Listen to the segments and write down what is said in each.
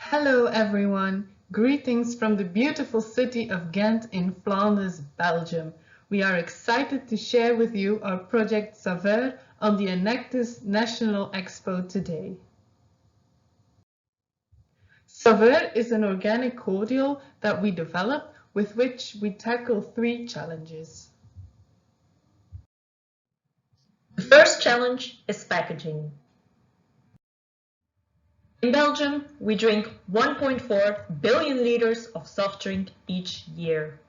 Hello everyone, greetings from the beautiful city of Ghent in Flanders, Belgium. We are excited to share with you our project Saveur on the Enactus National Expo today. Saveur is an organic cordial that we develop with which we tackle three challenges. The first challenge is packaging. In Belgium, we drink 1.4 billion liters of soft drink each year.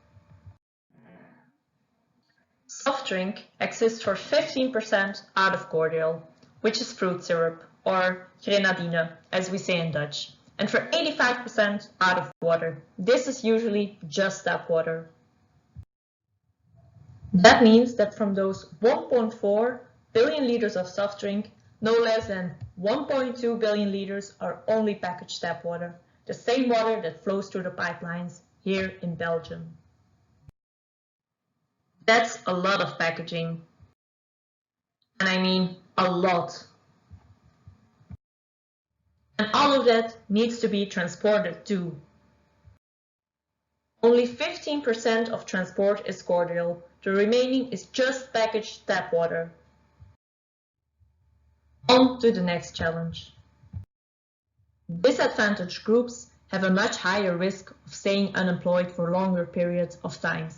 Soft drink exists for 15% out of cordial, which is fruit syrup, or grenadine, as we say in Dutch, and for 85% out of water. This is usually just tap water. That means that from those 1.4 billion liters of soft drink, no less than 1.2 billion liters are only packaged tap water, the same water that flows through the pipelines here in Belgium. That's a lot of packaging. And I mean a lot. And all of that needs to be transported too. Only 15% of transport is cordial, the remaining is just packaged tap water. On to the next challenge. Disadvantaged groups have a much higher risk of staying unemployed for longer periods of time.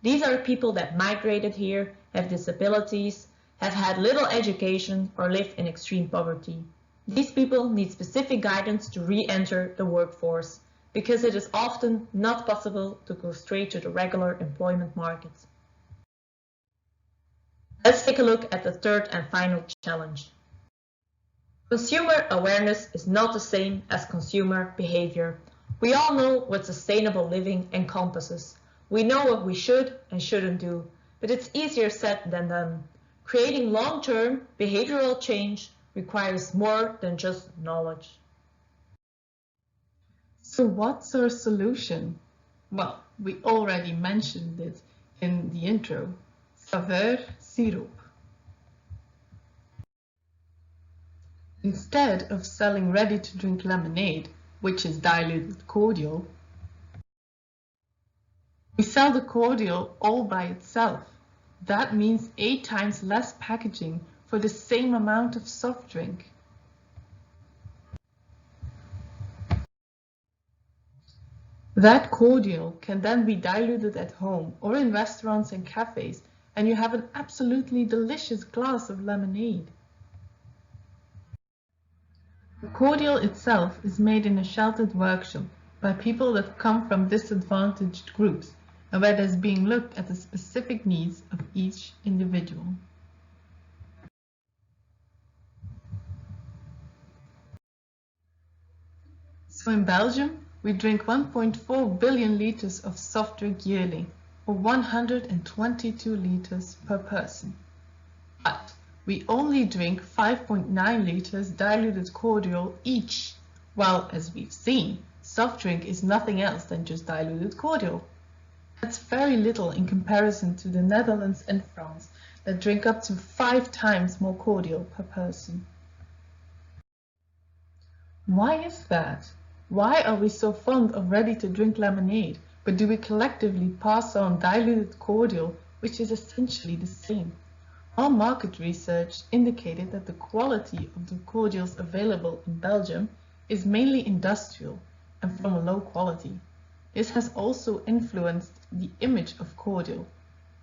These are people that migrated here, have disabilities, have had little education, or live in extreme poverty. These people need specific guidance to re-enter the workforce, because it is often not possible to go straight to the regular employment market. Let's take a look at the third and final challenge. Consumer awareness is not the same as consumer behavior. We all know what sustainable living encompasses. We know what we should and shouldn't do, but it's easier said than done. Creating long-term behavioral change requires more than just knowledge. So what's our solution? Well, we already mentioned it in the intro. Saveur siroop. Instead of selling ready-to-drink lemonade, which is diluted cordial, we sell the cordial all by itself. That means 8 times less packaging for the same amount of soft drink. That cordial can then be diluted at home or in restaurants and cafes, and you have an absolutely delicious glass of lemonade. The cordial itself is made in a sheltered workshop by people that come from disadvantaged groups and where there's being looked at the specific needs of each individual. So in Belgium, we drink 1.4 billion liters of soft drink yearly, or 122 liters per person. But we only drink 5.9 liters diluted cordial each, while, as we've seen, soft drink is nothing else than just diluted cordial. That's very little in comparison to the Netherlands and France that drink up to 5 times more cordial per person. Why is that? Why are we so fond of ready-to-drink lemonade, but do we collectively pass on diluted cordial, which is essentially the same? Our market research indicated that the quality of the cordials available in Belgium is mainly industrial and from a low quality. This has also influenced the image of cordial,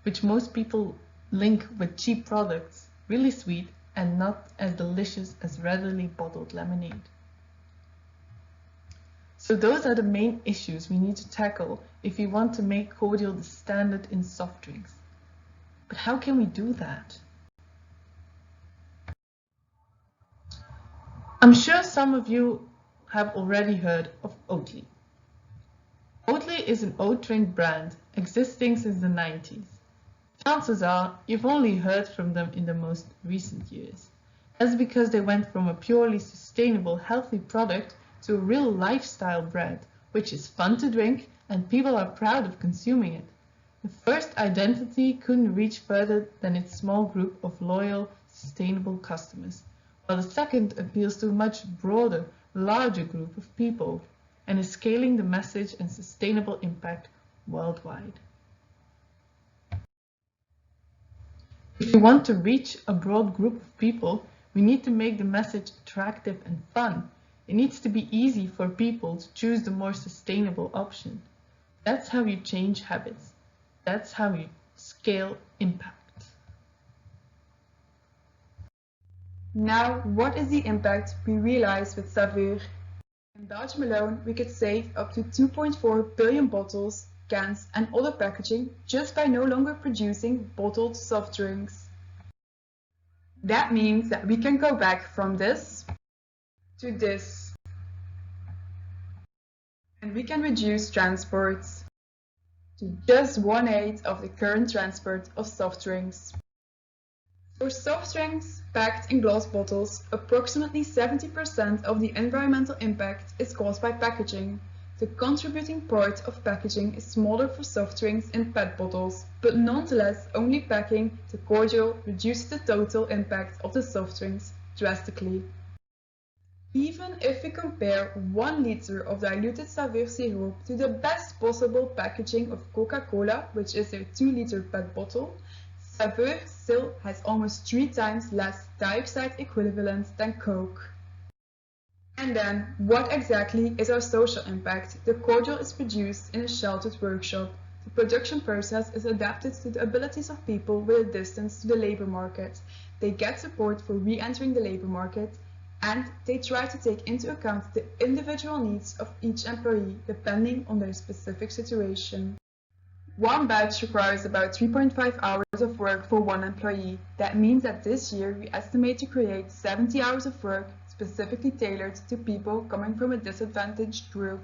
which most people link with cheap products, really sweet and not as delicious as readily bottled lemonade. So those are the main issues we need to tackle if we want to make cordial the standard in soft drinks. But how can we do that? I'm sure some of you have already heard of Oatly. Oatly is an oat drink brand existing since the 90s. Chances are you've only heard from them in the most recent years. That's because they went from a purely sustainable, healthy product to a real lifestyle brand, which is fun to drink and people are proud of consuming it. The first identity couldn't reach further than its small group of loyal, sustainable customers, while the second appeals to a much broader, larger group of people and is scaling the message and sustainable impact worldwide. If we want to reach a broad group of people, we need to make the message attractive and fun. It needs to be easy for people to choose the more sustainable option. That's how you change habits. That's how you scale impact. Now, what is the impact we realize with Saveur? In Belgium alone, we could save up to 2.4 billion bottles, cans and other packaging just by no longer producing bottled soft drinks. That means that we can go back from this to this. And we can reduce transport to just 1/8 of the current transport of soft drinks. For soft drinks packed in glass bottles, approximately 70% of the environmental impact is caused by packaging. The contributing part of packaging is smaller for soft drinks in PET bottles, but nonetheless only packing the cordial reduces the total impact of the soft drinks drastically. Even if we compare 1 liter of diluted Saveur syrup to the best possible packaging of Coca-Cola, which is a 2-liter PET bottle, Saveur still has almost 3 times less dioxide equivalent than Coke. And then, what exactly is our social impact? The cordial is produced in a sheltered workshop. The production process is adapted to the abilities of people with a distance to the labor market. They get support for re-entering the labor market, and they try to take into account the individual needs of each employee depending on their specific situation. One batch requires about 3.5 hours of work for one employee. That means that this year we estimate to create 70 hours of work specifically tailored to people coming from a disadvantaged group.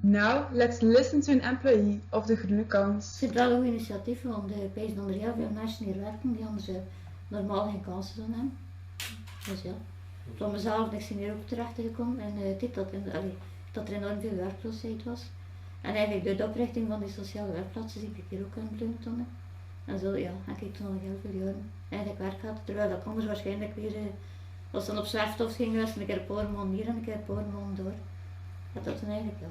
Now let's listen to an employee of the Groene Kans. Het is wel een goed initiatief, want de pezen onder heel veel mensen hier werken die anders normaal geen kansen zouden hebben. Dus ja, van mezelf ben ik hier ook terecht gekomen en ik denk dat er enorm veel werkloosheid was. En eigenlijk door de oprichting van die sociale werkplaatsen zie ik hier ook een bloemtonnen. En zo ja, heb ik toen al heel veel jaren eigenlijk werk gehad, terwijl ik anders waarschijnlijk weer als dan op zwerftocht ging geweest, een keer een paar maanden hier en een keer een paar maanden door. Dat had toen eigenlijk ja,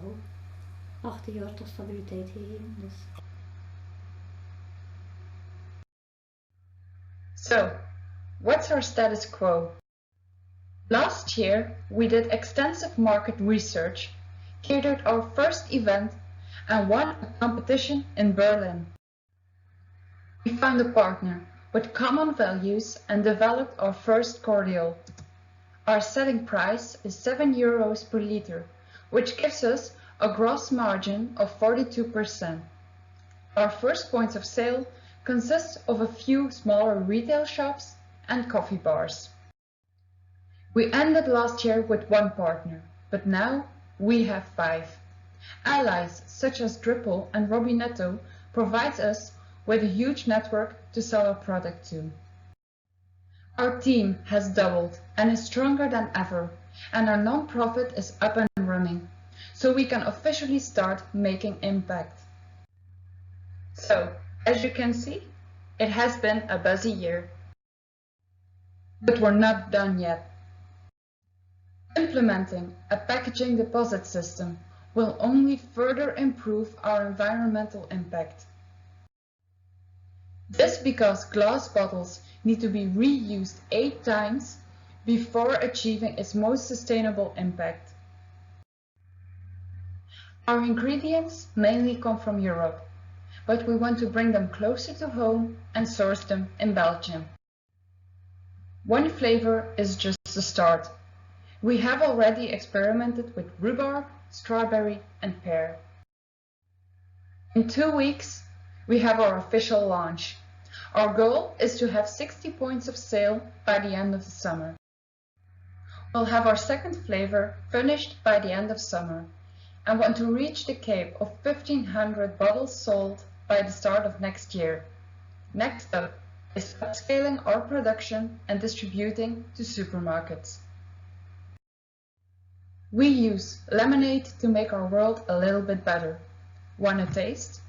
18 jaar tot stabiliteit gegeven. Dus. So, what's our status quo? Last year, we did extensive market research, catered our first event, and won a competition in Berlin. We found a partner with common values and developed our first cordial. Our selling price is €7 per liter, which gives us a gross margin of 42%. Our first points of sale consist of a few smaller retail shops and coffee bars. We ended last year with 1 partner, but now we have 5. Allies such as Dripple and Robinetto provides us with a huge network to sell our product to. Our team has doubled and is stronger than ever, and our non-profit is up and running, so we can officially start making impact. So, as you can see, it has been a busy year. But we're not done yet. Implementing a packaging deposit system will only further improve our environmental impact. This because glass bottles need to be reused 8 times before achieving its most sustainable impact. Our ingredients mainly come from Europe, but we want to bring them closer to home and source them in Belgium. One flavor is just the start. We have already experimented with rhubarb, strawberry and pear. In 2 weeks, we have our official launch. Our goal is to have 60 points of sale by the end of the summer. We'll have our second flavor finished by the end of summer and want to reach the cape of 1,500 bottles sold by the start of next year. Next up is upscaling our production and distributing to supermarkets. We use lemonade to make our world a little bit better. Wanna taste?